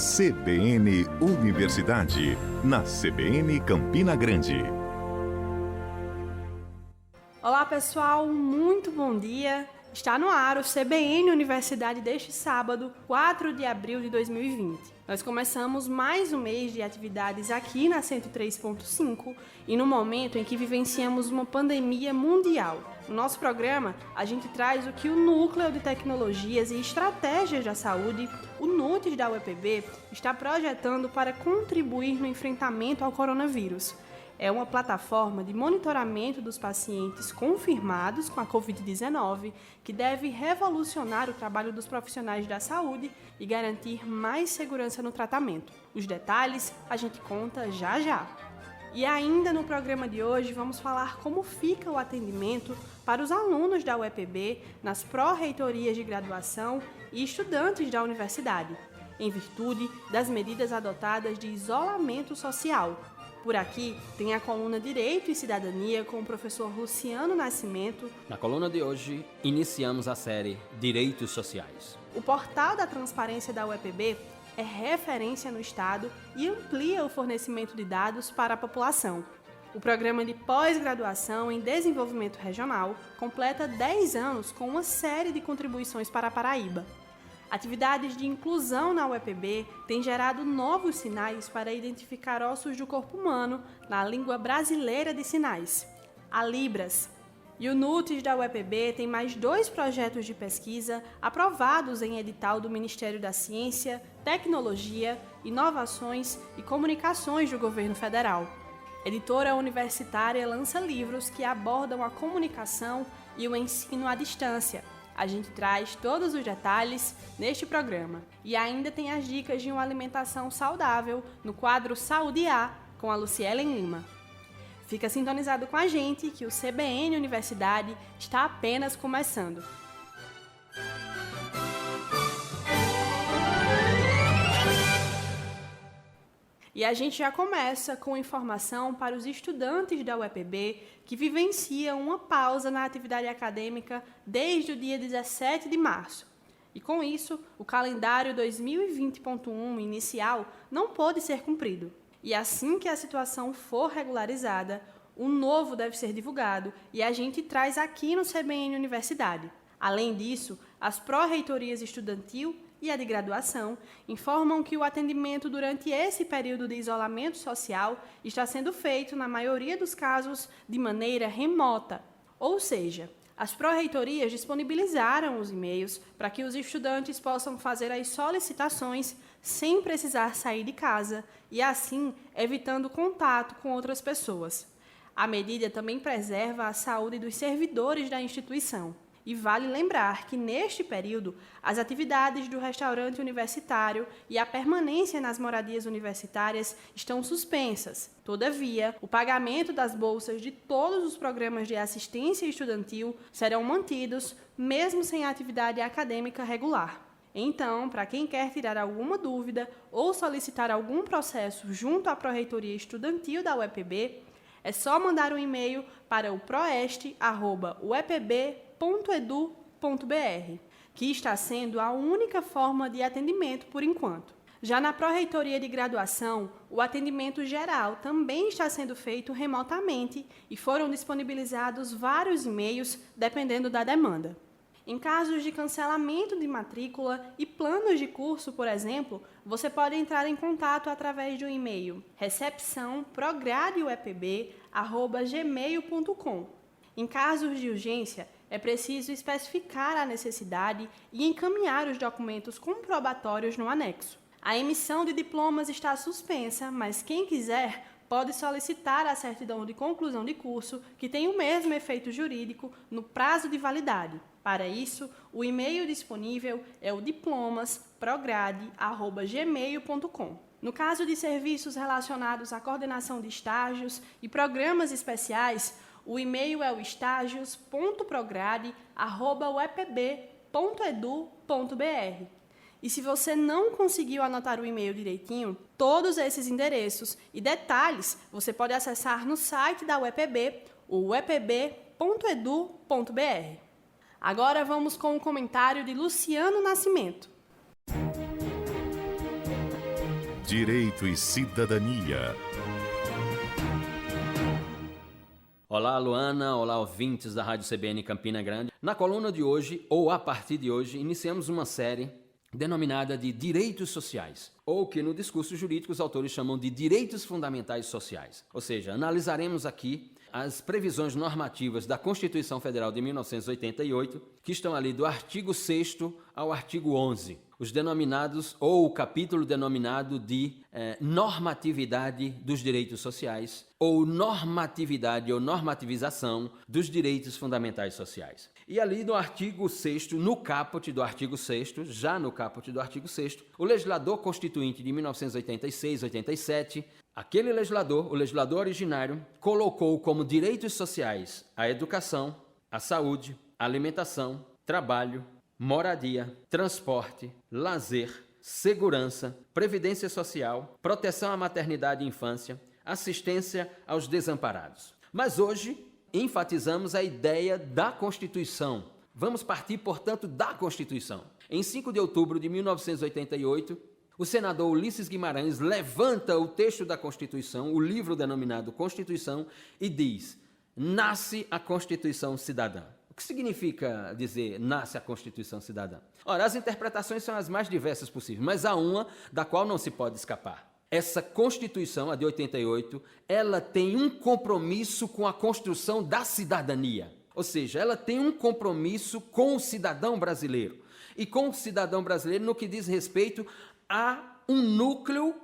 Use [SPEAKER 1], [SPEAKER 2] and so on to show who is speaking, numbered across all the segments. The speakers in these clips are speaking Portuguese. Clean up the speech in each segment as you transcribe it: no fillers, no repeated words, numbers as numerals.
[SPEAKER 1] CBN Universidade, na CBN Campina Grande.
[SPEAKER 2] Olá pessoal, muito bom dia. Está no ar o CBN Universidade deste sábado, 4 de abril de 2020. Nós começamos mais um mês de atividades aqui na 103.5 e no momento em que vivenciamos uma pandemia mundial. No nosso programa, a gente traz o que o Núcleo de Tecnologias e Estratégias da Saúde, o NUTES da UEPB, está projetando para contribuir no enfrentamento ao coronavírus. É uma plataforma de monitoramento dos pacientes confirmados com a Covid-19 que deve revolucionar o trabalho dos profissionais da saúde e garantir mais segurança no tratamento. Os detalhes a gente conta já já. E ainda no programa de hoje vamos falar como fica o atendimento para os alunos da UEPB nas pró-reitorias de graduação e estudantes da universidade, em virtude das medidas adotadas de isolamento social. Por aqui tem a coluna Direito e Cidadania com o professor Luciano Nascimento.
[SPEAKER 3] Na coluna de hoje, iniciamos a série Direitos Sociais.
[SPEAKER 2] O portal da transparência da UEPB é referência no Estado e amplia o fornecimento de dados para a população. O programa de pós-graduação em desenvolvimento regional completa 10 anos com uma série de contribuições para a Paraíba. Atividades de inclusão na UEPB têm gerado novos sinais para identificar ossos do corpo humano na língua brasileira de sinais, a Libras. E o NUTES da UEPB tem mais 2 projetos de pesquisa aprovados em edital do Ministério da Ciência, Tecnologia, Inovações e Comunicações do Governo Federal. Editora universitária lança livros que abordam a comunicação e o ensino à distância. A gente traz todos os detalhes neste programa. E ainda tem as dicas de uma alimentação saudável no quadro Saúde A, com a Lucielen Lima. Fica sintonizado com a gente que o CBN Universidade está apenas começando. E a gente já começa com informação para os estudantes da UEPB que vivenciam uma pausa na atividade acadêmica desde o dia 17 de março. E com isso, o calendário 2020.1 inicial não pôde ser cumprido. E assim que a situação for regularizada, um novo deve ser divulgado e a gente traz aqui no CBN Universidade. Além disso, as pró-reitorias estudantil e a de graduação informam que o atendimento durante esse período de isolamento social está sendo feito, na maioria dos casos, de maneira remota. Ou seja, as pró-reitorias disponibilizaram os e-mails para que os estudantes possam fazer as solicitações sem precisar sair de casa e, assim, evitando contato com outras pessoas. A medida também preserva a saúde dos servidores da instituição. E vale lembrar que, neste período, as atividades do restaurante universitário e a permanência nas moradias universitárias estão suspensas. Todavia, o pagamento das bolsas de todos os programas de assistência estudantil serão mantidos, mesmo sem a atividade acadêmica regular. Então, para quem quer tirar alguma dúvida ou solicitar algum processo junto à Pró-Reitoria Estudantil da UEPB, é só mandar um e-mail para o proeste@uepb.edu.br, que está sendo a única forma de atendimento por enquanto. Já na Pró-Reitoria de Graduação, o atendimento geral também está sendo feito remotamente e foram disponibilizados vários e-mails, dependendo da demanda. Em casos de cancelamento de matrícula e planos de curso, por exemplo, você pode entrar em contato através do e-mail recepção.progradeuepb@gmail.com. Em casos de urgência, é preciso especificar a necessidade e encaminhar os documentos comprobatórios no anexo. A emissão de diplomas está suspensa, mas quem quiser pode solicitar a certidão de conclusão de curso, que tem o mesmo efeito jurídico, no prazo de validade. Para isso, o e-mail disponível é o diplomasprograde@gmail.com. No caso de serviços relacionados à coordenação de estágios e programas especiais, o e-mail é o estágios.prograde@uepb.edu.br. E se você não conseguiu anotar o e-mail direitinho, todos esses endereços e detalhes você pode acessar no site da UEPB, o uepb.edu.br. Agora vamos com o comentário de Luciano Nascimento.
[SPEAKER 1] Direito e Cidadania.
[SPEAKER 3] Olá, Luana. Olá, ouvintes da Rádio CBN Campina Grande. Na coluna de hoje, ou a partir de hoje, iniciamos uma série denominada de Direitos Sociais, ou que no discurso jurídico os autores chamam de Direitos Fundamentais Sociais. Ou seja, analisaremos aqui as previsões normativas da Constituição Federal de 1988, que estão ali do artigo 6º ao artigo 11, os denominados, ou o capítulo denominado de normatividade dos direitos sociais, ou normatividade ou normativização dos direitos fundamentais sociais. E ali no artigo 6º, no caput do artigo 6º, já no caput do artigo 6º, o legislador constituinte de 1986-87, aquele legislador, o legislador originário, colocou como direitos sociais a educação, a saúde, a alimentação, trabalho, moradia, transporte, lazer, segurança, previdência social, proteção à maternidade e infância, assistência aos desamparados. Mas hoje enfatizamos a ideia da Constituição. Vamos partir, portanto, da Constituição. Em 5 de outubro de 1988, o senador Ulisses Guimarães levanta o texto da Constituição, o livro denominado Constituição, e diz: nasce a Constituição Cidadã. O que significa dizer nasce a Constituição Cidadã? Ora, as interpretações são as mais diversas possíveis, mas há uma da qual não se pode escapar. Essa Constituição, a de 88, ela tem um compromisso com a construção da cidadania. Ou seja, ela tem um compromisso com o cidadão brasileiro. E com o cidadão brasileiro no que diz respeito a um núcleo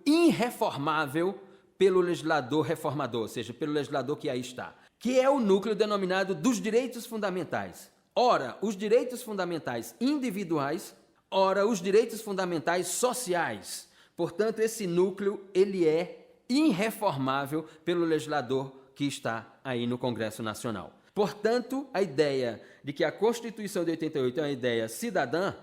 [SPEAKER 3] irreformável pelo legislador reformador, ou seja, pelo legislador que aí está, que é o núcleo denominado dos direitos fundamentais. Ora, os direitos fundamentais individuais, ora, os direitos fundamentais sociais. Portanto, esse núcleo, ele é irreformável pelo legislador que está aí no Congresso Nacional. Portanto, a ideia de que a Constituição de 88 é uma ideia cidadã,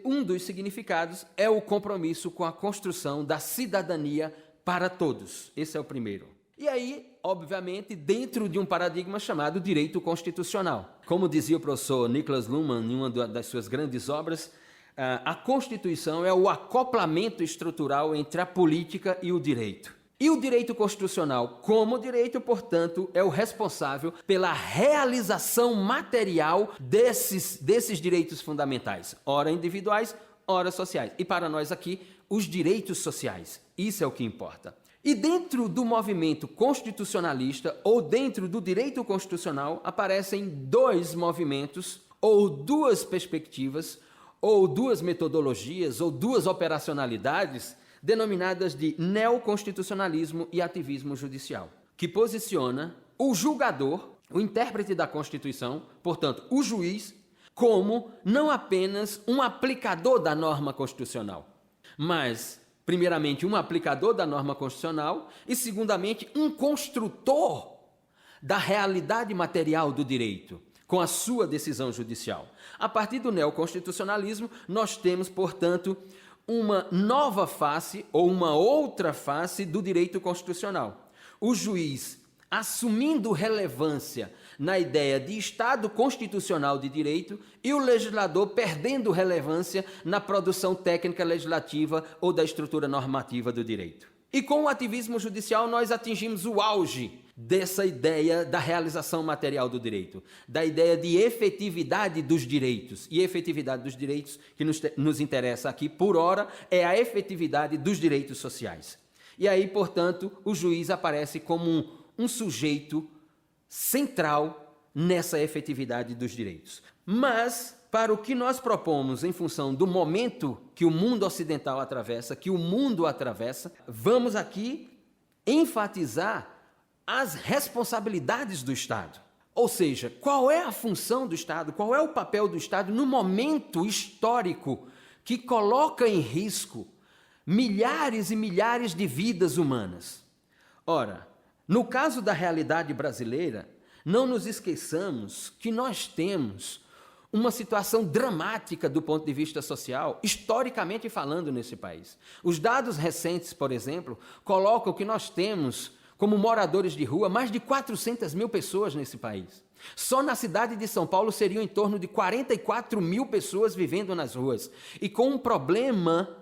[SPEAKER 3] um dos significados é o compromisso com a construção da cidadania para todos. Esse é o primeiro. E aí, obviamente, dentro de um paradigma chamado direito constitucional. Como dizia o professor Niklas Luhmann em uma das suas grandes obras, a Constituição é o acoplamento estrutural entre a política e o direito. E o direito constitucional, como direito, portanto, é o responsável pela realização material desses direitos fundamentais, ora individuais, ora sociais. E para nós aqui, os direitos sociais. Isso é o que importa. E dentro do movimento constitucionalista, ou dentro do direito constitucional, aparecem dois movimentos, ou duas perspectivas, ou duas metodologias, ou duas operacionalidades, denominadas de neoconstitucionalismo e ativismo judicial, que posiciona o julgador, o intérprete da Constituição, portanto, o juiz, como não apenas um aplicador da norma constitucional, mas, primeiramente, um aplicador da norma constitucional e, segundamente, um construtor da realidade material do direito, com a sua decisão judicial. A partir do neoconstitucionalismo, nós temos, portanto, uma nova face ou uma outra face do direito constitucional. O juiz assumindo relevância na ideia de Estado constitucional de direito e o legislador perdendo relevância na produção técnica legislativa ou da estrutura normativa do direito. E com o ativismo judicial nós atingimos o auge dessa ideia da realização material do direito, da ideia de efetividade dos direitos. E a efetividade dos direitos que nos interessa aqui, por ora, é a efetividade dos direitos sociais. E aí, portanto, o juiz aparece como um sujeito central nessa efetividade dos direitos. Mas, para o que nós propomos em função do momento que o mundo ocidental atravessa, que o mundo atravessa, vamos aqui enfatizar as responsabilidades do Estado. Ou seja, qual é a função do Estado, qual é o papel do Estado no momento histórico que coloca em risco milhares e milhares de vidas humanas. Ora, no caso da realidade brasileira, não nos esqueçamos que nós temos uma situação dramática do ponto de vista social, historicamente falando, nesse país. Os dados recentes, por exemplo, colocam que nós temos, como moradores de rua, mais de 400 mil pessoas nesse país. Só na cidade de São Paulo seriam em torno de 44 mil pessoas vivendo nas ruas. E com um problema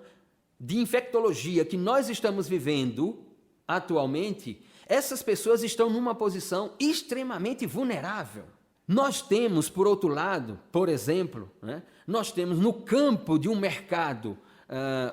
[SPEAKER 3] de infectologia que nós estamos vivendo atualmente, essas pessoas estão numa posição extremamente vulnerável. Nós temos, por outro lado, por exemplo, nós temos no campo de um mercado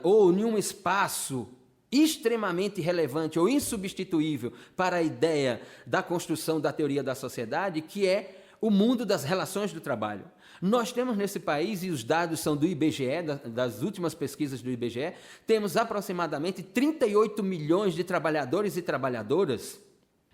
[SPEAKER 3] ou em um espaço extremamente relevante ou insubstituível para a ideia da construção da teoria da sociedade, que é o mundo das relações do trabalho. Nós temos nesse país, e os dados são do IBGE, das últimas pesquisas do IBGE, temos aproximadamente 38 milhões de trabalhadores e trabalhadoras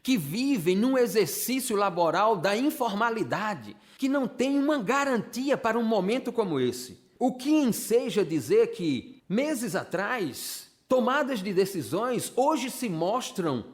[SPEAKER 3] que vivem num exercício laboral da informalidade, que não tem uma garantia para um momento como esse. O que enseja dizer que, meses atrás, tomadas de decisões hoje se mostram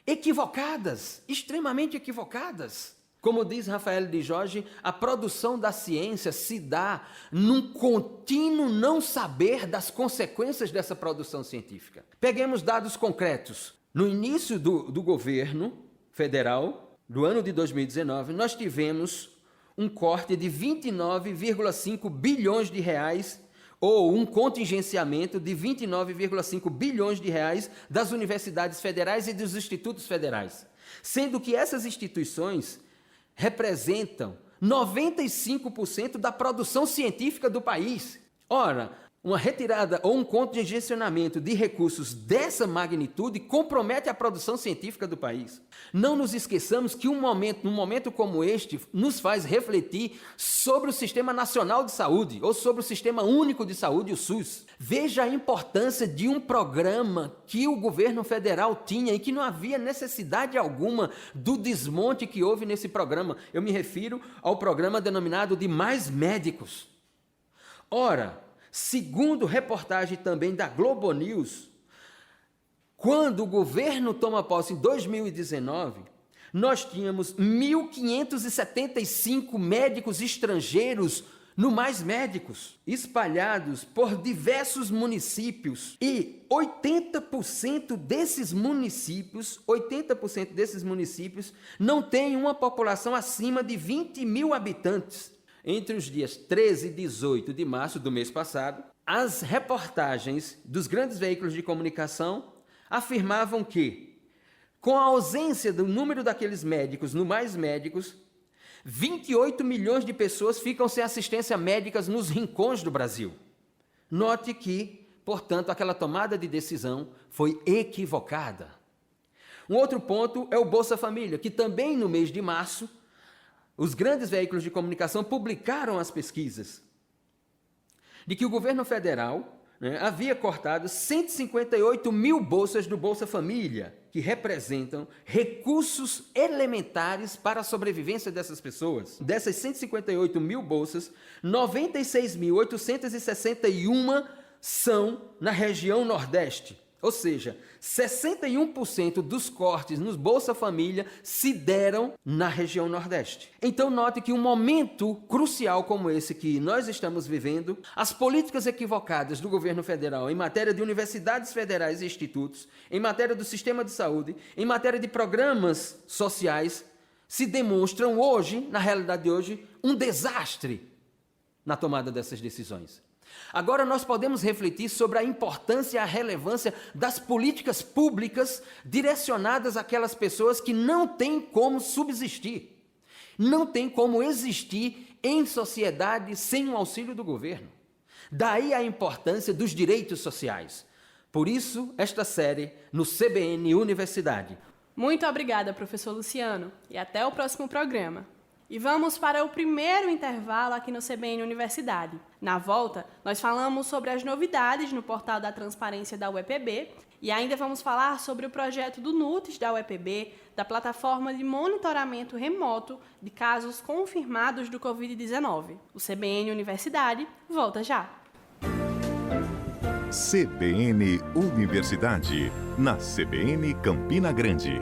[SPEAKER 3] equivocadas, extremamente equivocadas. Como diz Rafael de Jorge, a produção da ciência se dá num contínuo não saber das consequências dessa produção científica. Peguemos dados concretos. No início do governo federal, do ano de 2019, nós tivemos um corte de 29,5 bilhões de reais, ou um contingenciamento de 29,5 bilhões de reais das universidades federais e dos institutos federais, sendo que essas instituições representam 95% da produção científica do país. Ora, uma retirada ou um contingenciamento de recursos dessa magnitude compromete a produção científica do país. Não nos esqueçamos que num momento como este, nos faz refletir sobre o Sistema Nacional de Saúde, ou sobre o Sistema Único de Saúde, o SUS. Veja a importância de um programa que o governo federal tinha e que não havia necessidade alguma do desmonte que houve nesse programa. Eu me refiro ao programa denominado de Mais Médicos. Ora, segundo reportagem também da Globo News, quando o governo toma posse em 2019, nós tínhamos 1.575 médicos estrangeiros no Mais Médicos, espalhados por diversos municípios. E 80% desses municípios não têm uma população acima de 20 mil habitantes. Entre os dias 13 e 18 de março do mês passado, as reportagens dos grandes veículos de comunicação afirmavam que, com a ausência do número daqueles médicos no Mais Médicos, 28 milhões de pessoas ficam sem assistência médica nos rincões do Brasil. Note que, portanto, aquela tomada de decisão foi equivocada. Um outro ponto é o Bolsa Família, que também no mês de março, os grandes veículos de comunicação publicaram as pesquisas de que o governo federal havia cortado 158 mil bolsas do Bolsa Família, que representam recursos elementares para a sobrevivência dessas pessoas. Dessas 158 mil bolsas, 96.861 são na região Nordeste. Ou seja, 61% dos cortes nos Bolsa Família se deram na região Nordeste. Então note que um momento crucial como esse que nós estamos vivendo, as políticas equivocadas do governo federal em matéria de universidades federais e institutos, em matéria do sistema de saúde, em matéria de programas sociais, se demonstram hoje, na realidade de hoje, um desastre na tomada dessas decisões. Agora nós podemos refletir sobre a importância e a relevância das políticas públicas direcionadas àquelas pessoas que não têm como subsistir, não têm como existir em sociedade sem o auxílio do governo. Daí a importância dos direitos sociais. Por isso, esta série no CBN Universidade.
[SPEAKER 2] Muito obrigada, professor Luciano, e até o próximo programa. E vamos para o primeiro intervalo aqui no CBN Universidade. Na volta, nós falamos sobre as novidades no portal da transparência da UEPB e ainda vamos falar sobre o projeto do NUTES da UEPB, da plataforma de monitoramento remoto de casos confirmados do Covid-19. O CBN Universidade volta já.
[SPEAKER 1] CBN Universidade, na CBN Campina Grande.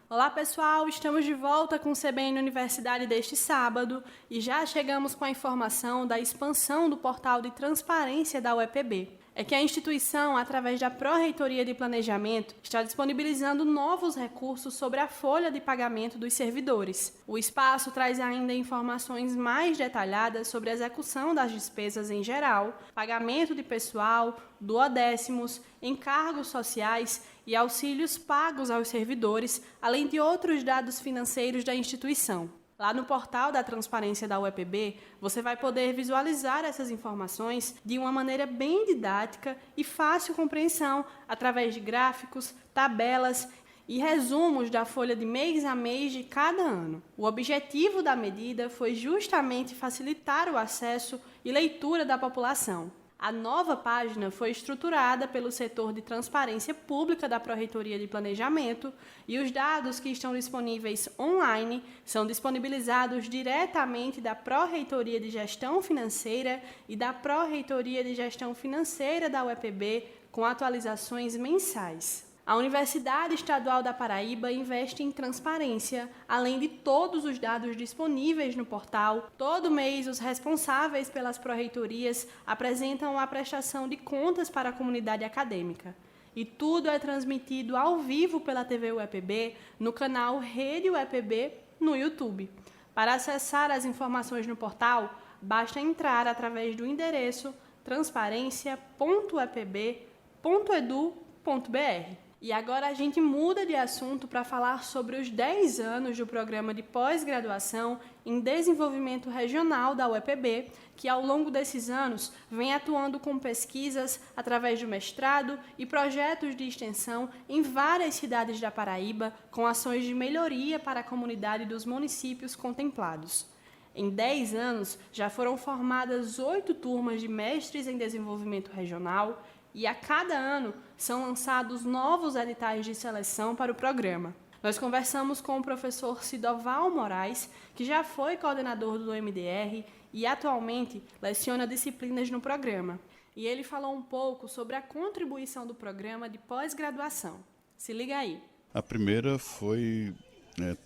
[SPEAKER 2] Olá pessoal, estamos de volta com o CBN Universidade deste sábado e já chegamos com a informação da expansão do portal de transparência da UEPB. é que a instituição, através da Pró-Reitoria de Planejamento, está disponibilizando novos recursos sobre a folha de pagamento dos servidores. O espaço traz ainda informações mais detalhadas sobre a execução das despesas em geral, pagamento de pessoal, duodécimos, encargos sociais e auxílios pagos aos servidores, além de outros dados financeiros da instituição. Lá no portal da Transparência da UEPB, você vai poder visualizar essas informações de uma maneira bem didática e fácil compreensão, através de gráficos, tabelas e resumos da folha de mês a mês de cada ano. O objetivo da medida foi justamente facilitar o acesso e leitura da população. A nova página foi estruturada pelo setor de transparência pública da Pró-Reitoria de Planejamento e os dados que estão disponíveis online são disponibilizados diretamente da Pró-Reitoria de Gestão Financeira e da Pró-Reitoria de Gestão Financeira da UEPB, com atualizações mensais. A Universidade Estadual da Paraíba investe em transparência, além de todos os dados disponíveis no portal. Todo mês, os responsáveis pelas pró-reitorias apresentam a prestação de contas para a comunidade acadêmica. E tudo é transmitido ao vivo pela TV UEPB, no canal Rede UEPB, no YouTube. Para acessar as informações no portal, basta entrar através do endereço transparencia.uepb.edu.br. E agora a gente muda de assunto para falar sobre os 10 anos do programa de pós-graduação em desenvolvimento regional da UEPB, que ao longo desses anos vem atuando com pesquisas através do mestrado e projetos de extensão em várias cidades da Paraíba, com ações de melhoria para a comunidade dos municípios contemplados. Em 10 anos, já foram formadas 8 turmas de mestres em desenvolvimento regional, e a cada ano são lançados novos editais de seleção para o programa. Nós conversamos com o professor Sidoval Moraes, que já foi coordenador do MDR e atualmente leciona disciplinas no programa. E ele falou um pouco sobre a contribuição do programa de pós-graduação. Se liga aí.
[SPEAKER 4] A primeira foi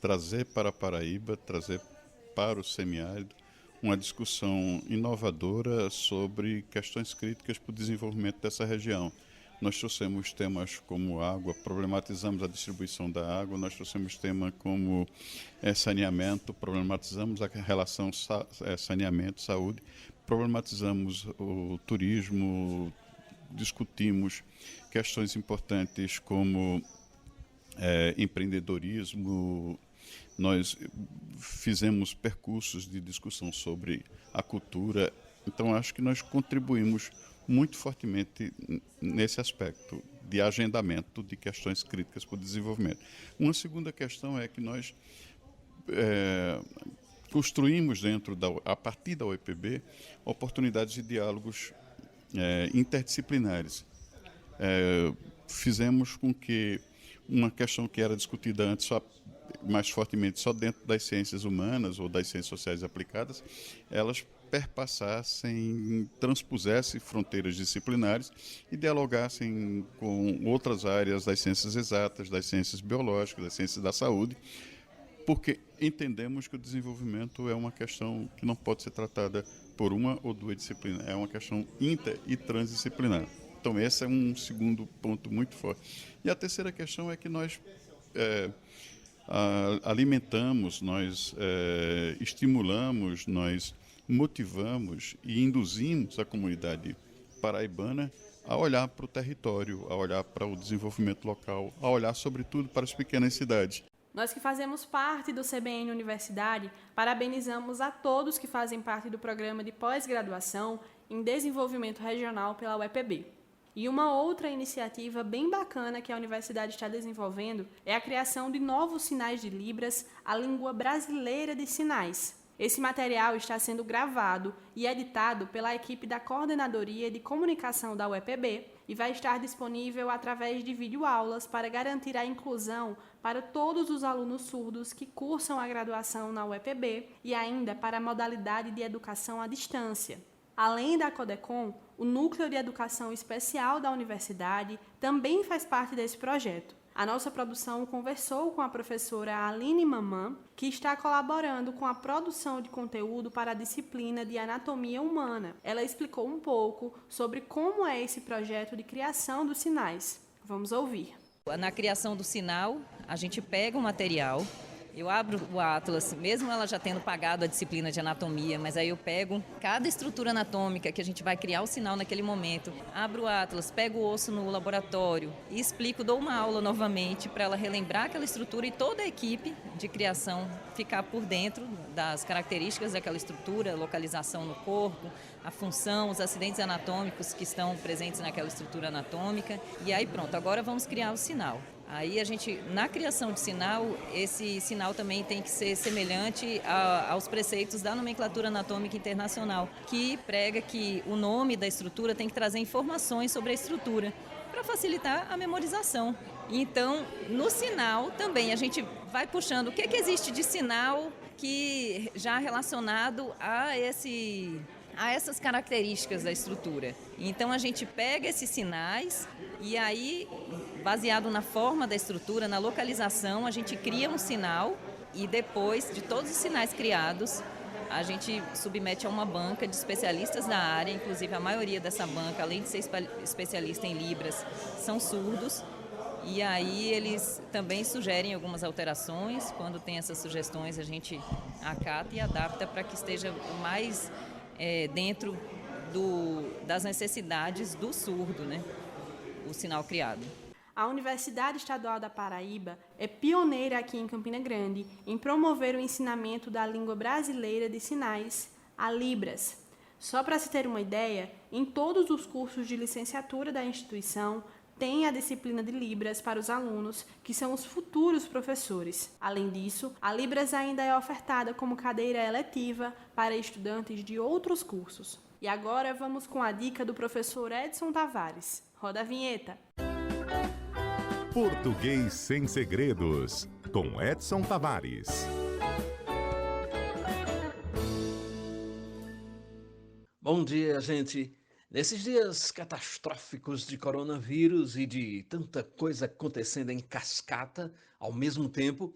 [SPEAKER 4] trazer para a Paraíba, trazer para o semiárido, uma discussão inovadora sobre questões críticas para o desenvolvimento dessa região. Nós trouxemos temas como água, problematizamos a distribuição da água, nós trouxemos temas como saneamento, problematizamos a relação saneamento-saúde, problematizamos o turismo, discutimos questões importantes como empreendedorismo. Nós fizemos percursos de discussão sobre a cultura, então acho que nós contribuímos muito fortemente nesse aspecto de agendamento de questões críticas para o desenvolvimento. Uma segunda questão é que nós construímos a partir da UEPB, oportunidades de diálogos interdisciplinares. Fizemos com que uma questão que era discutida antes mais fortemente só dentro das ciências humanas ou das ciências sociais aplicadas, elas perpassassem, transpusessem fronteiras disciplinares e dialogassem com outras áreas das ciências exatas, das ciências biológicas, das ciências da saúde, porque entendemos que o desenvolvimento é uma questão que não pode ser tratada por uma ou duas disciplinas, é uma questão inter- e transdisciplinar. Então esse é um segundo ponto muito forte. E a terceira questão é que nós alimentamos, nós estimulamos, nós motivamos e induzimos a comunidade paraibana a olhar para o território, a olhar para o desenvolvimento local, a olhar, sobretudo, para as pequenas cidades.
[SPEAKER 2] Nós que fazemos parte do CBN Universidade, parabenizamos a todos que fazem parte do programa de pós-graduação em desenvolvimento regional pela UEPB. E uma outra iniciativa bem bacana que a universidade está desenvolvendo é a criação de novos sinais de Libras, a língua brasileira de sinais. Esse material está sendo gravado e editado pela equipe da Coordenadoria de Comunicação da UEPB e vai estar disponível através de videoaulas para garantir a inclusão para todos os alunos surdos que cursam a graduação na UEPB e ainda para a modalidade de educação à distância. Além da Codecom, o Núcleo de Educação Especial da Universidade também faz parte desse projeto. A nossa produção conversou com a professora Aline Mamã, que está colaborando com a produção de conteúdo para a disciplina de Anatomia Humana. Ela explicou um pouco sobre como é esse projeto de criação dos sinais. Vamos ouvir.
[SPEAKER 5] Na criação do sinal, a gente pega o material, eu abro o Atlas, mesmo ela já tendo pagado a disciplina de anatomia, mas aí eu pego cada estrutura anatômica que a gente vai criar o sinal naquele momento, abro o Atlas, pego o osso no laboratório e explico, dou uma aula novamente para ela relembrar aquela estrutura e toda a equipe de criação ficar por dentro das características daquela estrutura, localização no corpo, a função, os acidentes anatômicos que estão presentes naquela estrutura anatômica. E aí pronto, agora vamos criar o sinal. Aí a gente, na criação de sinal, esse sinal também tem que ser semelhante aos preceitos da nomenclatura anatômica internacional, que prega que o nome da estrutura tem que trazer informações sobre a estrutura, para facilitar a memorização. Então, no sinal também a gente vai puxando o que existe de sinal que já relacionado a essas características da estrutura. Então a gente pega esses sinais e aí, baseado na forma da estrutura, na localização, a gente cria um sinal e depois de todos os sinais criados, a gente submete a uma banca de especialistas da área, inclusive a maioria dessa banca, além de ser especialista em Libras, são surdos. E aí eles também sugerem algumas alterações. Quando tem essas sugestões, a gente acata e adapta para que esteja mais dentro das necessidades do surdo, né? O sinal criado.
[SPEAKER 2] A Universidade Estadual da Paraíba é pioneira aqui em Campina Grande em promover o ensinamento da língua brasileira de sinais, a Libras. Só para se ter uma ideia, em todos os cursos de licenciatura da instituição, tem a disciplina de Libras para os alunos, que são os futuros professores. Além disso, a Libras ainda é ofertada como cadeira eletiva para estudantes de outros cursos. E agora vamos com a dica do professor Edson Tavares. Roda a vinheta!
[SPEAKER 1] Português sem segredos, com Edson Tavares.
[SPEAKER 6] Bom dia, gente! Nesses dias catastróficos de coronavírus e de tanta coisa acontecendo em cascata ao mesmo tempo,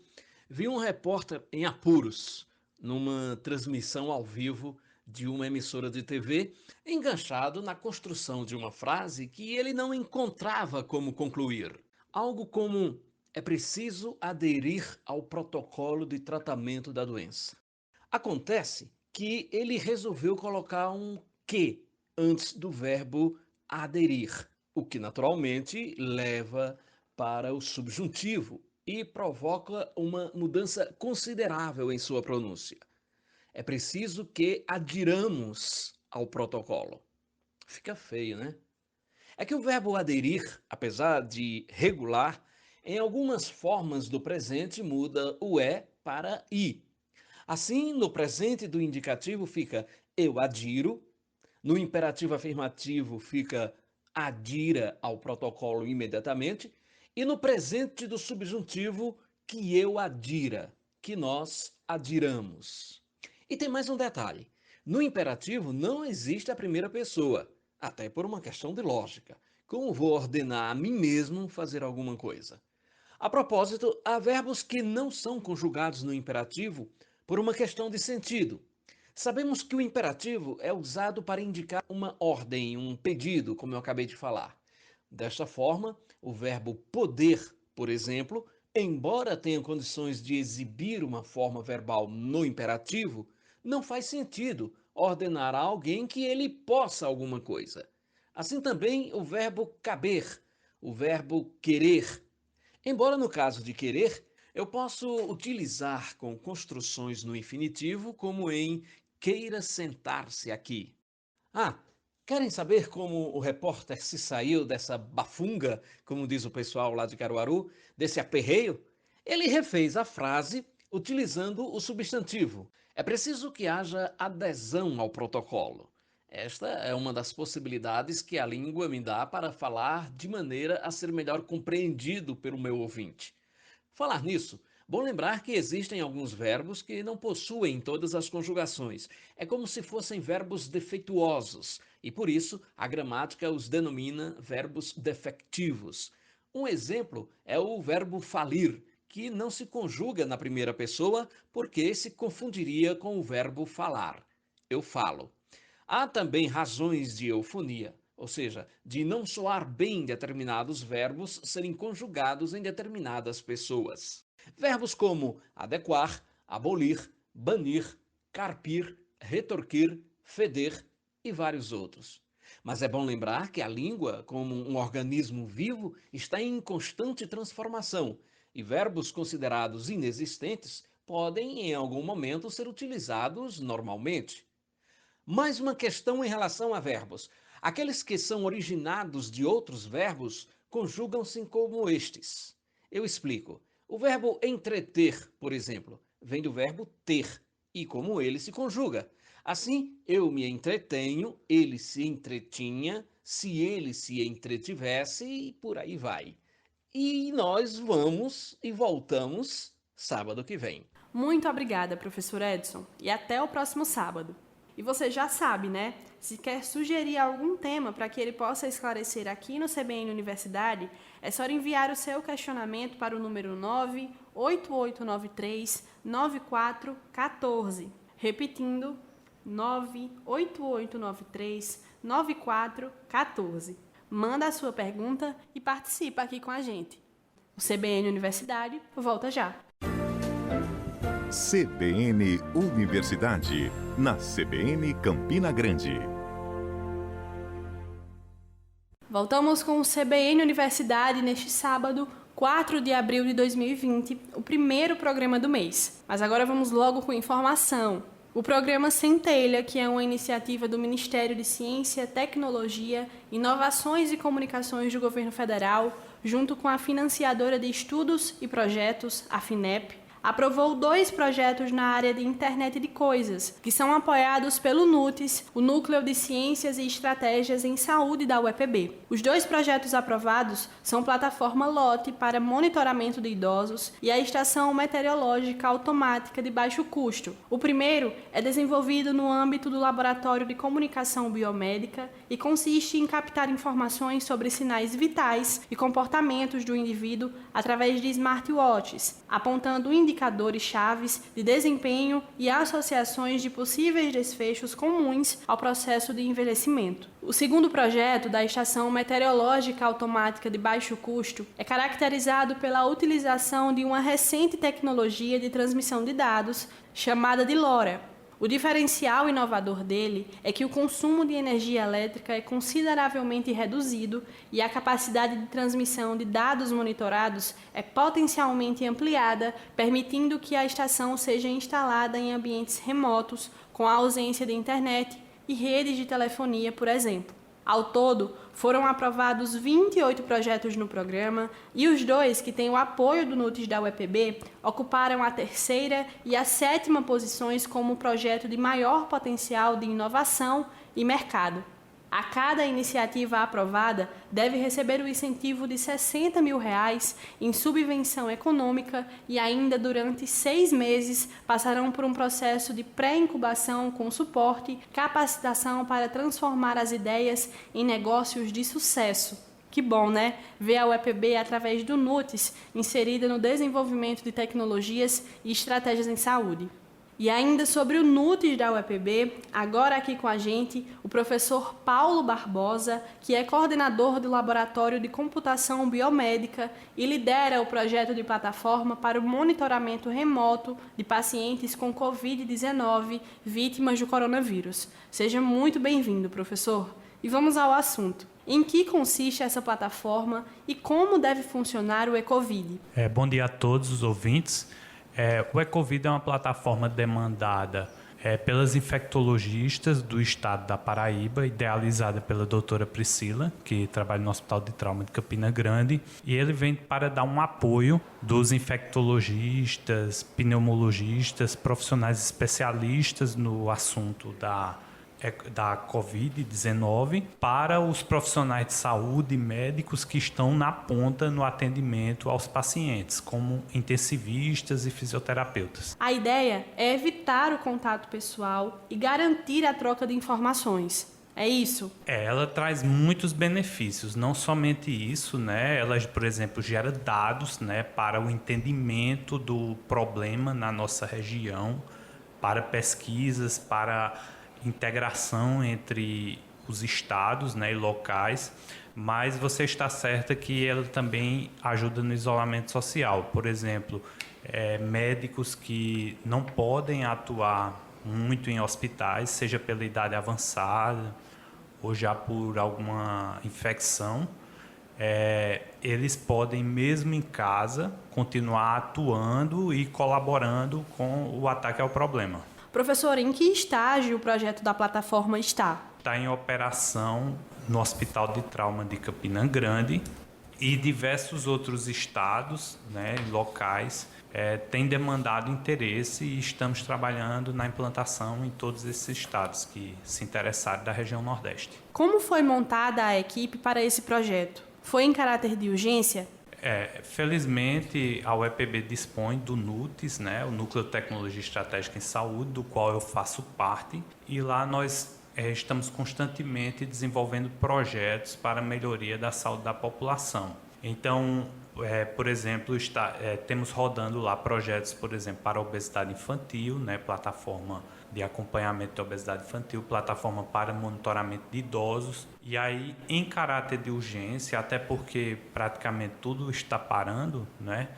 [SPEAKER 6] vi um repórter em apuros, numa transmissão ao vivo de uma emissora de TV, enganchado na construção de uma frase que ele não encontrava como concluir. Algo como: é preciso aderir ao protocolo de tratamento da doença. Acontece que ele resolveu colocar um "que" antes do verbo aderir, o que naturalmente leva para o subjuntivo e provoca uma mudança considerável em sua pronúncia. É preciso que adiramos ao protocolo. Fica feio, né? É que o verbo aderir, apesar de regular, em algumas formas do presente muda o "é" para "i". Assim, no presente do indicativo fica eu adiro, no imperativo afirmativo fica adira ao protocolo imediatamente, e no presente do subjuntivo que eu adira, que nós adiramos. E tem mais um detalhe: no imperativo não existe a primeira pessoa, até por uma questão de lógica. Como vou ordenar a mim mesmo fazer alguma coisa? A propósito, há verbos que não são conjugados no imperativo por uma questão de sentido. Sabemos que o imperativo é usado para indicar uma ordem, um pedido, como eu acabei de falar. Desta forma, o verbo poder, por exemplo, embora tenha condições de exibir uma forma verbal no imperativo, não faz sentido ordenar a alguém que ele possa alguma coisa. Assim também o verbo caber, o verbo querer. Embora no caso de querer, eu posso utilizar com construções no infinitivo, como em queira sentar-se aqui. Querem saber como o repórter se saiu dessa bafunga, como diz o pessoal lá de Caruaru, desse aperreio? Ele refez a frase utilizando o substantivo. É preciso que haja adesão ao protocolo. Esta é uma das possibilidades que a língua me dá para falar de maneira a ser melhor compreendido pelo meu ouvinte. Falar nisso, bom lembrar que existem alguns verbos que não possuem todas as conjugações. É como se fossem verbos defeituosos, e por isso a gramática os denomina verbos defectivos. Um exemplo é o verbo falir, que não se conjuga na primeira pessoa porque se confundiria com o verbo falar. Eu falo. Há também razões de eufonia, ou seja, de não soar bem determinados verbos serem conjugados em determinadas pessoas. Verbos como adequar, abolir, banir, carpir, retorquir, feder e vários outros. Mas é bom lembrar que a língua, como um organismo vivo, está em constante transformação e verbos considerados inexistentes podem, em algum momento, ser utilizados normalmente. Mais uma questão em relação a verbos. Aqueles que são originados de outros verbos conjugam-se como estes. Eu explico. O verbo entreter, por exemplo, vem do verbo ter e como ele se conjuga. Assim, eu me entretenho, ele se entretinha, se ele se entretivesse e por aí vai. E nós vamos e voltamos sábado que vem.
[SPEAKER 2] Muito obrigada, professor Edson, e até o próximo sábado. E você já sabe, né? Se quer sugerir algum tema para que ele possa esclarecer aqui no CBN Universidade, é só enviar o seu questionamento para o número 98893-9414. Repetindo, 98893-9414. Manda a sua pergunta e participa aqui com a gente. O CBN Universidade volta já.
[SPEAKER 1] CBN Universidade, na CBN Campina Grande.
[SPEAKER 2] Voltamos com o CBN Universidade neste sábado, 4 de abril de 2020, o primeiro programa do mês. Mas agora vamos logo com informação. O programa Centelha, que é uma iniciativa do Ministério de Ciência, Tecnologia, Inovações e Comunicações do Governo Federal, junto com a financiadora de estudos e projetos, a FINEP, aprovou 2 projetos na área de Internet de Coisas, que são apoiados pelo NUTES, o Núcleo de Ciências e Estratégias em Saúde da UEPB. Os 2 projetos aprovados são plataforma LOTE para monitoramento de idosos e a Estação Meteorológica Automática de Baixo Custo. O primeiro é desenvolvido no âmbito do Laboratório de Comunicação Biomédica e consiste em captar informações sobre sinais vitais e comportamentos do indivíduo através de smartwatches, apontando indicadores chaves de desempenho e associações de possíveis desfechos comuns ao processo de envelhecimento. O segundo projeto, da Estação Meteorológica Automática de Baixo Custo, é caracterizado pela utilização de uma recente tecnologia de transmissão de dados chamada de LoRa. O diferencial inovador dele é que o consumo de energia elétrica é consideravelmente reduzido e a capacidade de transmissão de dados monitorados é potencialmente ampliada, permitindo que a estação seja instalada em ambientes remotos, com a ausência de internet e redes de telefonia, por exemplo. Ao todo, foram aprovados 28 projetos no programa e os 2 que têm o apoio do NUTES da UEPB ocuparam a 3ª e a 7ª posições como projeto de maior potencial de inovação e mercado. A cada iniciativa aprovada deve receber o incentivo de R$60 mil em subvenção econômica e ainda durante 6 meses passarão por um processo de pré-incubação com suporte, capacitação para transformar as ideias em negócios de sucesso. Que bom, né? Ver a UEPB através do NUTES inserida no desenvolvimento de tecnologias e estratégias em saúde. E ainda sobre o NUTES da UEPB, agora aqui com a gente, o professor Paulo Barbosa, que é coordenador do Laboratório de Computação Biomédica e lidera o projeto de plataforma para o monitoramento remoto de pacientes com Covid-19 vítimas do coronavírus. Seja muito bem-vindo, professor. E vamos ao assunto. Em que consiste essa plataforma e como deve funcionar o Ecovid?
[SPEAKER 7] Bom dia a todos os ouvintes. O Ecovid é uma plataforma demandada pelas infectologistas do estado da Paraíba, idealizada pela doutora Priscila, que trabalha no Hospital de Trauma de Campina Grande, e ele vem para dar um apoio dos infectologistas, pneumologistas, profissionais especialistas no assunto da Covid-19 para os profissionais de saúde e médicos que estão na ponta no atendimento aos pacientes, como intensivistas e fisioterapeutas.
[SPEAKER 2] A ideia é evitar o contato pessoal e garantir a troca de informações. É isso?
[SPEAKER 7] Ela traz muitos benefícios, não somente isso, né? Ela, por exemplo, gera dados, né, para o entendimento do problema na nossa região, para pesquisas, para integração entre os estados, né, e locais, mas você está certa que ela também ajuda no isolamento social. Por exemplo, médicos que não podem atuar muito em hospitais, seja pela idade avançada ou já por alguma infecção, eles podem, mesmo em casa, continuar atuando e colaborando com o ataque ao problema.
[SPEAKER 2] Professor, em que estágio o projeto da plataforma está?
[SPEAKER 7] Está em operação no Hospital de Trauma de Campina Grande e diversos outros estados, né, locais, têm demandado interesse e estamos trabalhando na implantação em todos esses estados que se interessaram da região Nordeste.
[SPEAKER 2] Como foi montada a equipe para esse projeto? Foi em caráter de urgência?
[SPEAKER 7] Felizmente, a UEPB dispõe do NUTES, né, o Núcleo de Tecnologia Estratégica em Saúde, do qual eu faço parte, e lá nós estamos constantemente desenvolvendo projetos para a melhoria da saúde da população. Então, por exemplo, temos rodando lá projetos, por exemplo, para a obesidade infantil, né, plataforma de acompanhamento da obesidade infantil, plataforma para monitoramento de idosos. E aí, em caráter de urgência, até porque praticamente tudo está parando, né,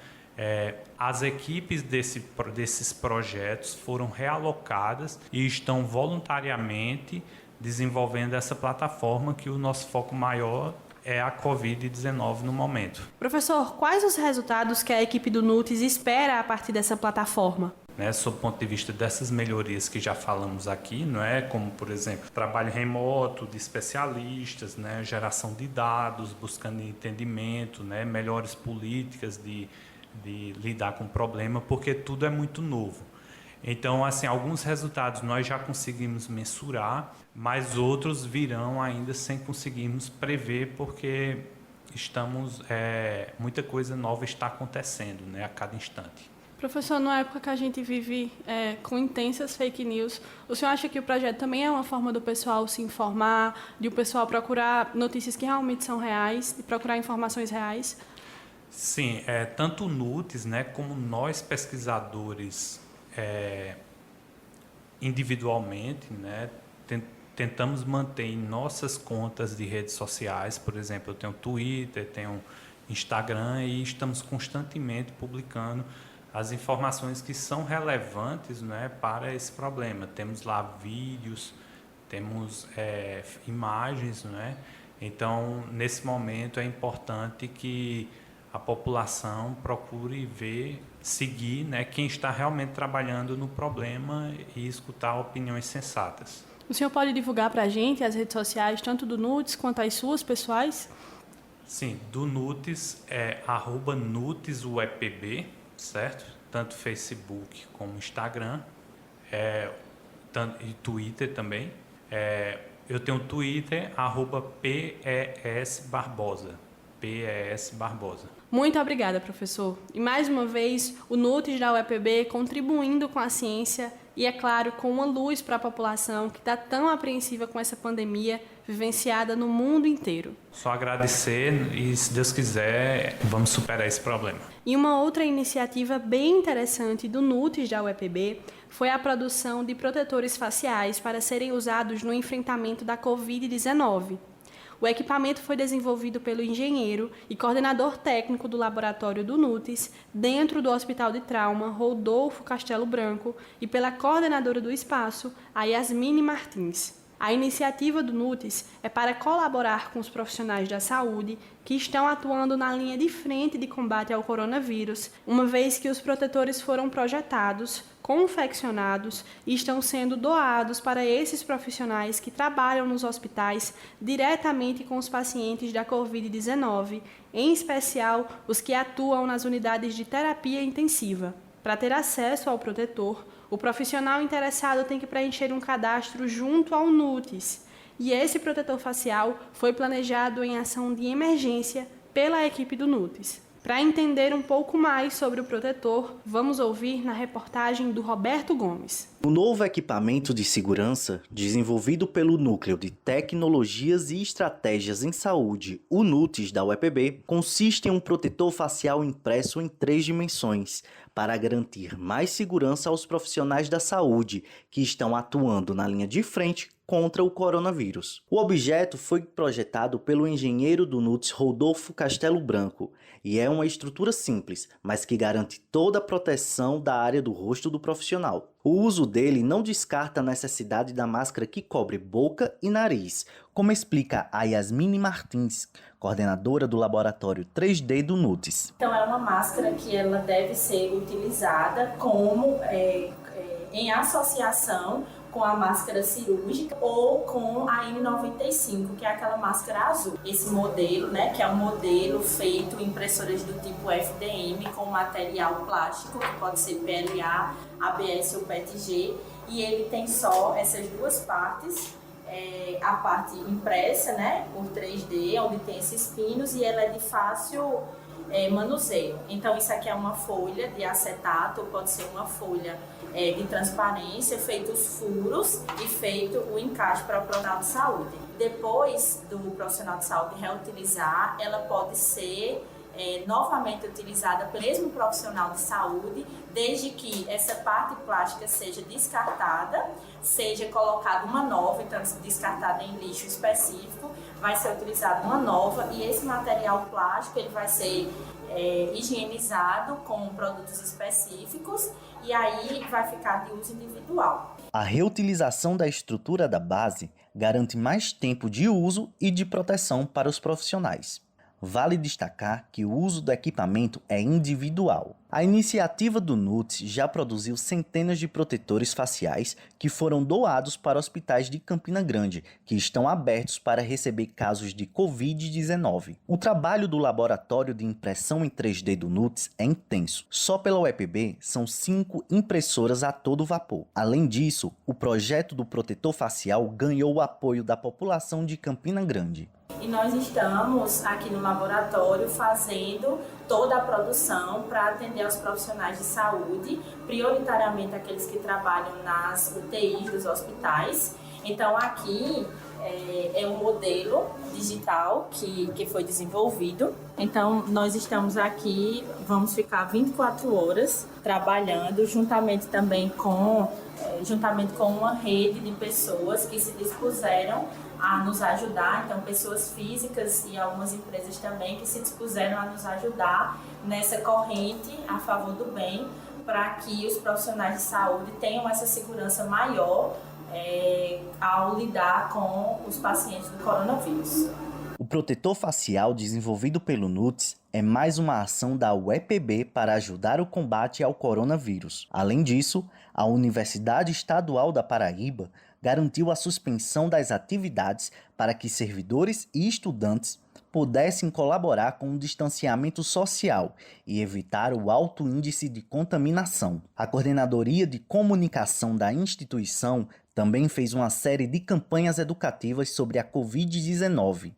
[SPEAKER 7] as equipes desses projetos foram realocadas e estão voluntariamente desenvolvendo essa plataforma, que o nosso foco maior é a Covid-19 no momento.
[SPEAKER 2] Professor, quais os resultados que a equipe do NUTES espera a partir dessa plataforma?
[SPEAKER 7] Sob o ponto de vista dessas melhorias que já falamos aqui, não é? Como, por exemplo, trabalho remoto de especialistas, né? Geração de dados, buscando entendimento, né? Melhores políticas de lidar com o problema, porque tudo é muito novo. Então, assim, alguns resultados nós já conseguimos mensurar, mas outros virão ainda sem conseguirmos prever, porque muita coisa nova está acontecendo, né, a cada instante.
[SPEAKER 2] Professor, na época que a gente vive com intensas fake news, o senhor acha que o projeto também é uma forma do pessoal se informar, de o pessoal procurar notícias que realmente são reais, de procurar informações reais?
[SPEAKER 7] Sim, tanto o NUTES, né, como nós pesquisadores individualmente, né, tentamos manter em nossas contas de redes sociais, por exemplo, eu tenho Twitter, tenho Instagram, e estamos constantemente publicando as informações que são relevantes, né, para esse problema. Temos lá vídeos, temos imagens, né? Então, nesse momento é importante que a população procure seguir, né, quem está realmente trabalhando no problema e escutar opiniões sensatas.
[SPEAKER 2] O senhor pode divulgar para a gente as redes sociais, tanto do NUTES quanto as suas pessoais?
[SPEAKER 7] Sim, do NUTES é @NUTESUEPB, certo? Tanto Facebook como Instagram, e Twitter também. Eu tenho Twitter, @PESBarbosa. PES Barbosa.
[SPEAKER 2] Muito obrigada, professor. E mais uma vez, o NUTES da UEPB contribuindo com a ciência e, é claro, com uma luz para a população que está tão apreensiva com essa pandemia vivenciada no mundo inteiro.
[SPEAKER 7] Só agradecer e, se Deus quiser, vamos superar esse problema.
[SPEAKER 2] E uma outra iniciativa bem interessante do NUTES da UEPB foi a produção de protetores faciais para serem usados no enfrentamento da Covid-19. O equipamento foi desenvolvido pelo engenheiro e coordenador técnico do laboratório do NUTES, dentro do Hospital de Trauma Rodolfo Castelo Branco, e pela coordenadora do espaço, a Yasmine Martins. A iniciativa do NUTES é para colaborar com os profissionais da saúde que estão atuando na linha de frente de combate ao coronavírus, uma vez que os protetores foram projetados, confeccionados e estão sendo doados para esses profissionais que trabalham nos hospitais diretamente com os pacientes da Covid-19, em especial os que atuam nas unidades de terapia intensiva. Para ter acesso ao protetor, o profissional interessado tem que preencher um cadastro junto ao NUTES, e esse protetor facial foi planejado em ação de emergência pela equipe do NUTES. Para entender um pouco mais sobre o protetor, vamos ouvir na reportagem do Roberto Gomes.
[SPEAKER 8] O novo equipamento de segurança, desenvolvido pelo Núcleo de Tecnologias e Estratégias em Saúde, o NUTES da UEPB, consiste em um protetor facial impresso em 3 dimensões, para garantir mais segurança aos profissionais da saúde que estão atuando na linha de frente contra o coronavírus. O objeto foi projetado pelo engenheiro do NUTES Rodolfo Castelo Branco e é uma estrutura simples, mas que garante toda a proteção da área do rosto do profissional. O uso dele não descarta a necessidade da máscara que cobre boca e nariz, como explica a Yasmine Martins, coordenadora do laboratório 3D do NUTES.
[SPEAKER 9] Então é uma máscara que ela deve ser utilizada como em associação com a máscara cirúrgica ou com a N95, que é aquela máscara azul. Esse modelo, né, que é um modelo feito em impressoras do tipo FDM com material plástico, que pode ser PLA, ABS ou PETG, e ele tem só essas duas partes, a parte impressa, né, por 3D, onde tem esses pinos, e ela é de fácil manuseio. Então isso aqui é uma folha de acetato, pode ser uma folha de transparência, feito os furos e feito o encaixe para o profissional de saúde. Depois do profissional de saúde reutilizar, ela pode ser novamente utilizada pelo mesmo profissional de saúde, desde que essa parte plástica seja descartada, seja colocada uma nova, então descartada em lixo específico, vai ser utilizada uma nova, e esse material plástico ele vai ser higienizado com produtos específicos e aí vai ficar de uso individual.
[SPEAKER 8] A reutilização da estrutura da base garante mais tempo de uso e de proteção para os profissionais. Vale destacar que o uso do equipamento é individual. A iniciativa do NUTES já produziu centenas de protetores faciais que foram doados para hospitais de Campina Grande, que estão abertos para receber casos de Covid-19. O trabalho do laboratório de impressão em 3D do NUTES é intenso. Só pela UEPB são 5 impressoras a todo vapor. Além disso, o projeto do protetor facial ganhou o apoio da população de Campina Grande.
[SPEAKER 9] E nós estamos aqui no laboratório fazendo toda a produção para atender aos profissionais de saúde, prioritariamente aqueles que trabalham nas UTIs dos hospitais. Então aqui é um modelo digital que foi desenvolvido. Então nós estamos aqui, vamos ficar 24 horas trabalhando juntamente também com uma rede de pessoas que se dispuseram a nos ajudar, então pessoas físicas e algumas empresas também que se dispuseram a nos ajudar nessa corrente a favor do bem, para que os profissionais de saúde tenham essa segurança maior ao lidar com os pacientes do coronavírus.
[SPEAKER 8] O protetor facial desenvolvido pelo NUTES é mais uma ação da UEPB para ajudar o combate ao coronavírus. Além disso, a Universidade Estadual da Paraíba garantiu a suspensão das atividades para que servidores e estudantes pudessem colaborar com o distanciamento social e evitar o alto índice de contaminação. A Coordenadoria de Comunicação da instituição também fez uma série de campanhas educativas sobre a Covid-19.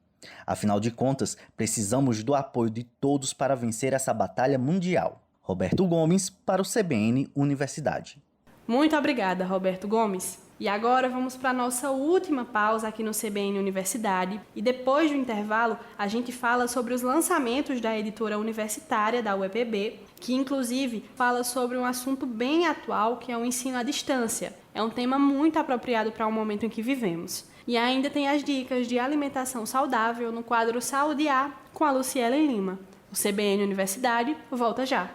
[SPEAKER 8] Afinal de contas, precisamos do apoio de todos para vencer essa batalha mundial. Roberto Gomes, para o CBN Universidade.
[SPEAKER 2] Muito obrigada, Roberto Gomes. E agora vamos para a nossa última pausa aqui no CBN Universidade. E depois do intervalo, a gente fala sobre os lançamentos da editora universitária da UEPB, que inclusive fala sobre um assunto bem atual, que é o ensino à distância. É um tema muito apropriado para o momento em que vivemos. E ainda tem as dicas de alimentação saudável no quadro Saúde A, com a Luciele Lima. O CBN Universidade volta já.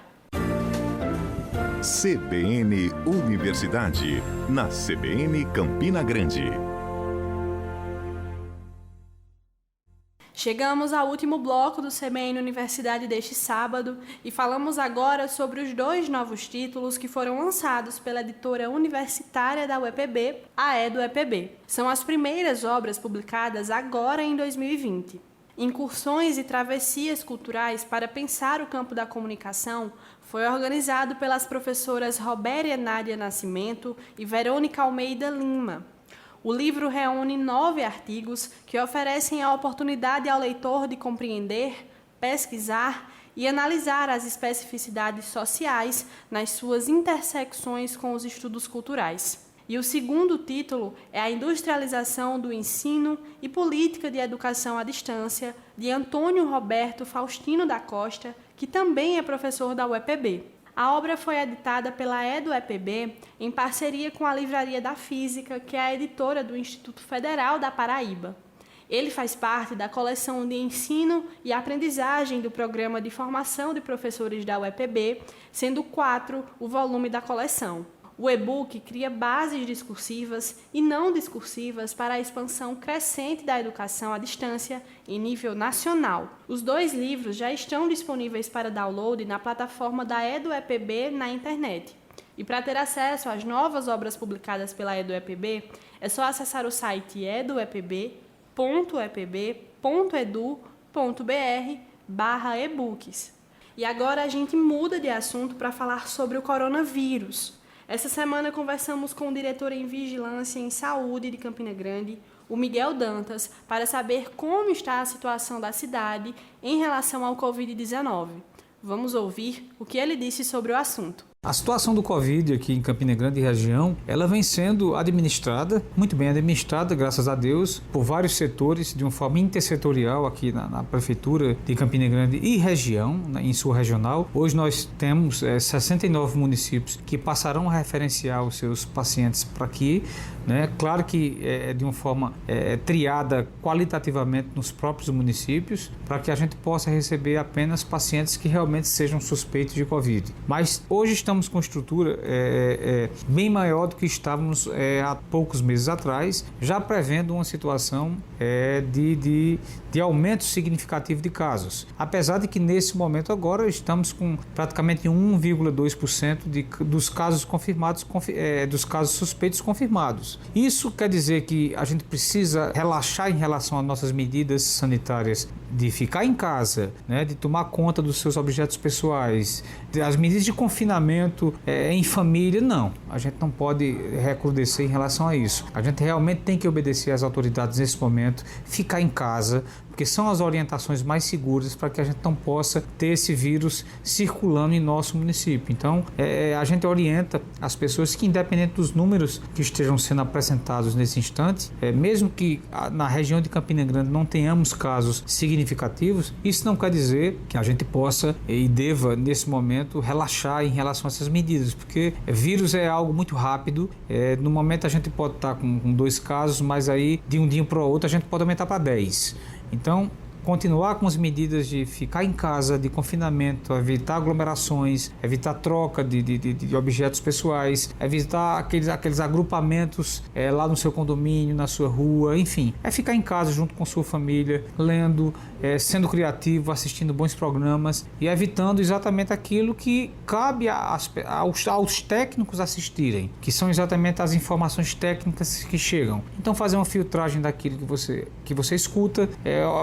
[SPEAKER 1] CBN Universidade, na CBN Campina Grande.
[SPEAKER 2] Chegamos ao último bloco do CBN Universidade deste sábado e falamos agora sobre os 2 novos títulos que foram lançados pela editora universitária da UEPB, a EduEPB. São as primeiras obras publicadas agora em 2020. Incursões e travessias culturais para pensar o campo da comunicação foi organizado pelas professoras Robéria Nádia Nascimento e Verônica Almeida Lima. O livro reúne 9 artigos que oferecem a oportunidade ao leitor de compreender, pesquisar e analisar as especificidades sociais nas suas intersecções com os estudos culturais. E o segundo título é A Industrialização do Ensino e Política de Educação à Distância, de Antônio Roberto Faustino da Costa, que também é professor da UEPB. A obra foi editada pela EduEPB em parceria com a Livraria da Física, que é a editora do Instituto Federal da Paraíba. Ele faz parte da coleção de ensino e aprendizagem do Programa de Formação de Professores da UEPB, sendo 4 o volume da coleção. O e-book cria bases discursivas e não discursivas para a expansão crescente da educação à distância em nível nacional. Os 2 livros já estão disponíveis para download na plataforma da EduEPB na internet. E para ter acesso às novas obras publicadas pela EduEPB, é só acessar o site eduepb.epb.edu.br/ebooks. E agora a gente muda de assunto para falar sobre o coronavírus. Essa semana conversamos com o diretor em Vigilância em Saúde de Campina Grande, o Miguel Dantas, para saber como está a situação da cidade em relação ao Covid-19. Vamos ouvir o que ele disse sobre o assunto.
[SPEAKER 10] A situação do Covid aqui em Campina Grande e região, ela vem sendo administrada, muito bem administrada, graças a Deus, por vários setores, de uma forma intersetorial aqui na Prefeitura de Campina Grande e região, em sua regional. Hoje nós temos 69 municípios que passarão a referenciar os seus pacientes para aqui, né? Claro que de uma forma triada qualitativamente nos próprios municípios, para que a gente possa receber apenas pacientes que realmente sejam suspeitos de Covid. Mas hoje estamos com estrutura bem maior do que estávamos há poucos meses atrás, já prevendo uma situação de aumento significativo de casos. Apesar de que nesse momento agora estamos com praticamente 1,2% dos casos confirmados, dos casos suspeitos confirmados. Isso quer dizer que a gente precisa relaxar em relação às nossas medidas sanitárias de ficar em casa, né, de tomar conta dos seus objetos pessoais, as medidas de confinamento em família, não. A gente não pode recrudescer em relação a isso. A gente realmente tem que obedecer às autoridades nesse momento, ficar em casa, porque são as orientações mais seguras para que a gente não possa ter esse vírus circulando em nosso município. Então, a gente orienta as pessoas que, independente dos números que estejam sendo apresentados nesse instante, mesmo que na região de Campina Grande não tenhamos casos significativos, isso não quer dizer que a gente possa e deva, nesse momento, relaxar em relação a essas medidas, porque vírus é algo muito rápido. No momento a gente pode estar com 2 casos, mas aí de um dia para o outro a gente pode aumentar para 10. Então, continuar com as medidas de ficar em casa, de confinamento, evitar aglomerações, evitar troca de objetos pessoais, evitar aqueles agrupamentos lá no seu condomínio, na sua rua, enfim. É ficar em casa junto com sua família, lendo, sendo criativo, assistindo bons programas e evitando exatamente aquilo que cabe aos técnicos assistirem, que são exatamente as informações técnicas que chegam. Então, fazer uma filtragem daquilo que você escuta,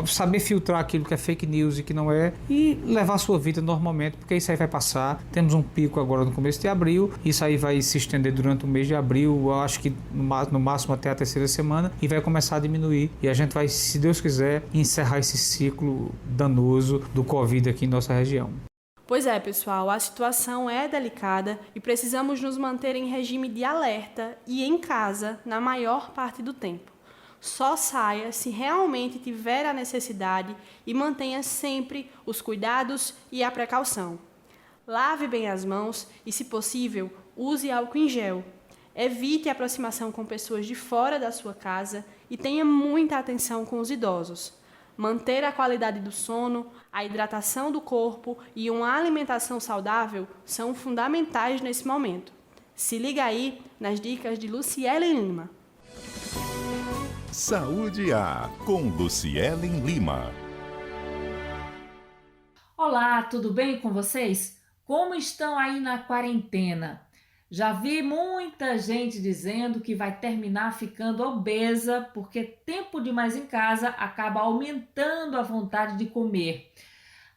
[SPEAKER 10] saber filtrar aquilo que é fake news e que não é, e levar a sua vida normalmente, porque isso aí vai passar. Temos um pico agora no começo de abril, isso aí vai se estender durante o mês de abril, eu acho que no máximo até a 3ª semana, e vai começar a diminuir, e a gente vai, se Deus quiser, encerrar esse ciclo danoso do Covid aqui em nossa região.
[SPEAKER 2] Pois é, pessoal, a situação é delicada e precisamos nos manter em regime de alerta e em casa na maior parte do tempo. Só saia se realmente tiver a necessidade e mantenha sempre os cuidados e a precaução. Lave bem as mãos e, se possível, use álcool em gel. Evite a aproximação com pessoas de fora da sua casa e tenha muita atenção com os idosos. Manter a qualidade do sono, a hidratação do corpo e uma alimentação saudável são fundamentais nesse momento. Se liga aí nas dicas de Lucielen Lima.
[SPEAKER 1] Saúde A, com Lucielen Lima.
[SPEAKER 11] Olá, tudo bem com vocês? Como estão aí na quarentena? Já vi muita gente dizendo que vai terminar ficando obesa porque tempo demais em casa acaba aumentando a vontade de comer.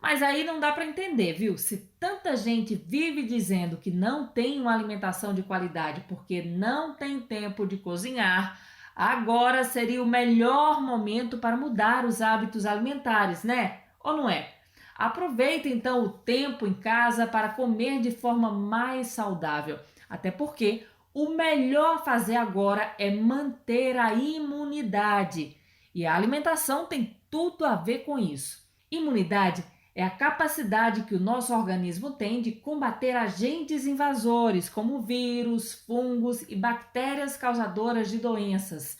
[SPEAKER 11] Mas aí não dá para entender, viu? Se tanta gente vive dizendo que não tem uma alimentação de qualidade porque não tem tempo de cozinhar, agora seria o melhor momento para mudar os hábitos alimentares, né? Ou não é? Aproveita então o tempo em casa para comer de forma mais saudável, até porque o melhor a fazer agora é manter a imunidade. E a alimentação tem tudo a ver com isso. Imunidade é a capacidade que o nosso organismo tem de combater agentes invasores, como vírus, fungos e bactérias causadoras de doenças.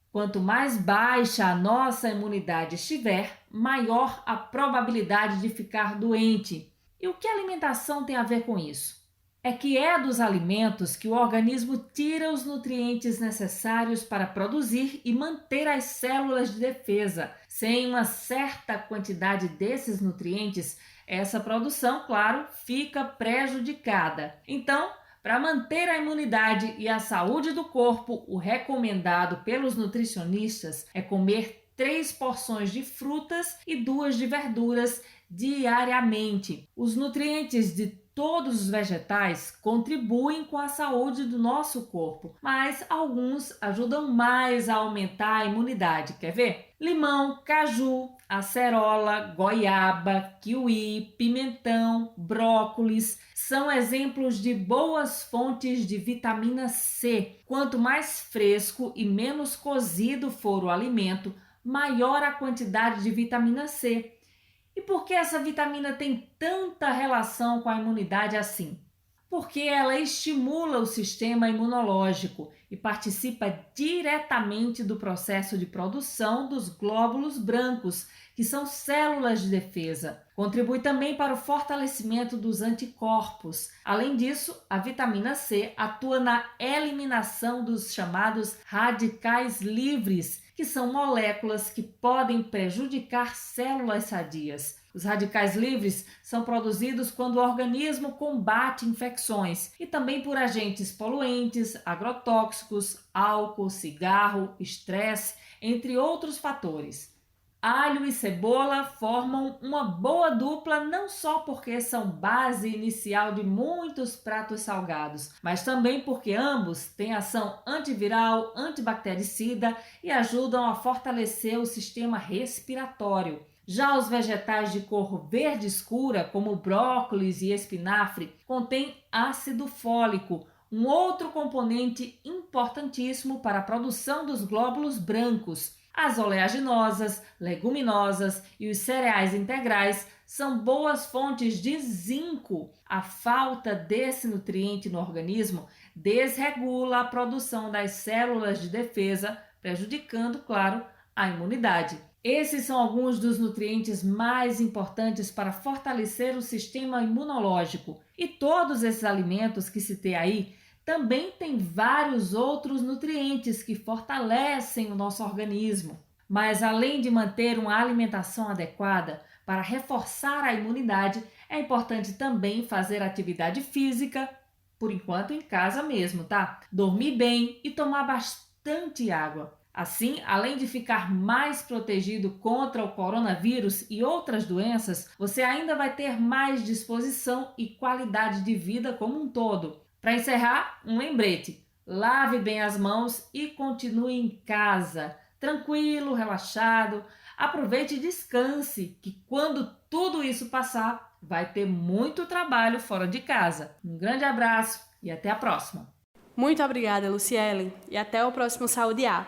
[SPEAKER 11] Quanto mais baixa a nossa imunidade estiver, maior a probabilidade de ficar doente. E o que a alimentação tem a ver com isso? É que é dos alimentos que o organismo tira os nutrientes necessários para produzir e manter as células de defesa. Sem uma certa quantidade desses nutrientes, essa produção, claro, fica prejudicada. Então, para manter a imunidade e a saúde do corpo, o recomendado pelos nutricionistas é comer 3 porções de frutas e 2 de verduras diariamente. Os nutrientes de todos os vegetais contribuem com a saúde do nosso corpo, mas alguns ajudam mais a aumentar a imunidade. Quer ver? Limão, caju, acerola, goiaba, kiwi, pimentão, brócolis são exemplos de boas fontes de vitamina C. Quanto mais fresco e menos cozido for o alimento, maior a quantidade de vitamina C. E por que essa vitamina tem tanta relação com a imunidade assim? Porque ela estimula o sistema imunológico e participa diretamente do processo de produção dos glóbulos brancos, que são células de defesa. Contribui também para o fortalecimento dos anticorpos. Além disso, a vitamina C atua na eliminação dos chamados radicais livres, que são moléculas que podem prejudicar células sadias. Os radicais livres são produzidos quando o organismo combate infecções e também por agentes poluentes, agrotóxicos, álcool, cigarro, estresse, entre outros fatores. Alho e cebola formam uma boa dupla não só porque são base inicial de muitos pratos salgados, mas também porque ambos têm ação antiviral, antibactericida e ajudam a fortalecer o sistema respiratório. Já os vegetais de cor verde escura, como brócolis e espinafre, contêm ácido fólico, um outro componente importantíssimo para a produção dos glóbulos brancos. As oleaginosas, leguminosas e os cereais integrais são boas fontes de zinco. A falta desse nutriente no organismo desregula a produção das células de defesa, prejudicando, claro, a imunidade. Esses são alguns dos nutrientes mais importantes para fortalecer o sistema imunológico. E todos esses alimentos que citei aí também têm vários outros nutrientes que fortalecem o nosso organismo. Mas além de manter uma alimentação adequada para reforçar a imunidade, é importante também fazer atividade física, por enquanto em casa mesmo, tá? Dormir bem e tomar bastante água. Assim, além de ficar mais protegido contra o coronavírus e outras doenças, você ainda vai ter mais disposição e qualidade de vida como um todo. Para encerrar, um lembrete: lave bem as mãos e continue em casa, tranquilo, relaxado. Aproveite e descanse, que quando tudo isso passar, vai ter muito trabalho fora de casa. Um grande abraço e até a próxima.
[SPEAKER 2] Muito obrigada, Luciele, e até o próximo Saúde A.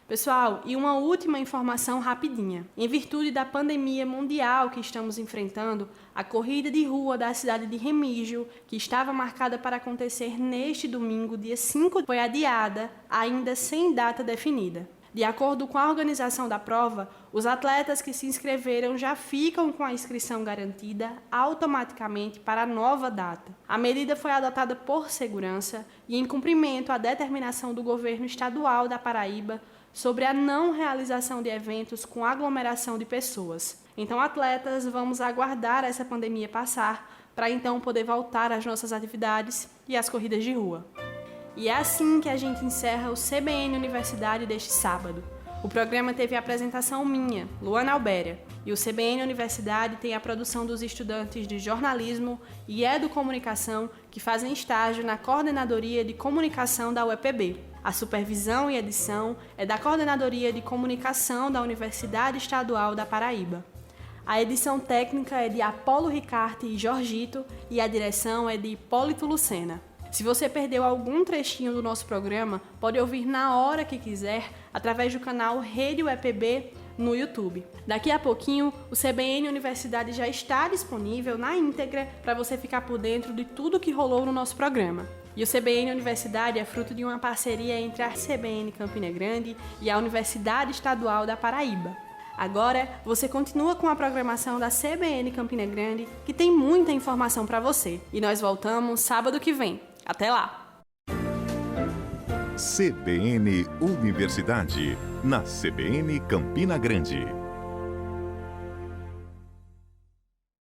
[SPEAKER 2] Pessoal, e uma última informação rapidinha. Em virtude da pandemia mundial que estamos enfrentando, a corrida de rua da cidade de Remígio, que estava marcada para acontecer neste domingo, dia 5, foi adiada, ainda sem data definida. De acordo com a organização da prova, os atletas que se inscreveram já ficam com a inscrição garantida automaticamente para a nova data. A medida foi adotada por segurança e em cumprimento à determinação do governo estadual da Paraíba sobre a não realização de eventos com aglomeração de pessoas. Então, atletas, vamos aguardar essa pandemia passar para então poder voltar às nossas atividades e às corridas de rua. E é assim que a gente encerra o CBN Universidade deste sábado. O programa teve a apresentação minha, Luana Albéria, e o CBN Universidade tem a produção dos estudantes de jornalismo e educomunicação que fazem estágio na Coordenadoria de Comunicação da UEPB. A supervisão e edição é da Coordenadoria de Comunicação da Universidade Estadual da Paraíba. A edição técnica é de Apolo Ricarte e Jorgito e a direção é de Hipólito Lucena. Se você perdeu algum trechinho do nosso programa, pode ouvir na hora que quiser através do canal Rede UEPB no YouTube. Daqui a pouquinho, o CBN Universidade já está disponível na íntegra para você ficar por dentro de tudo que rolou no nosso programa. E o CBN Universidade é fruto de uma parceria entre a CBN Campina Grande e a Universidade Estadual da Paraíba. Agora, você continua com a programação da CBN Campina Grande, que tem muita informação para você. E nós voltamos sábado que vem. Até lá!
[SPEAKER 1] CBN Universidade, na CBN Campina Grande.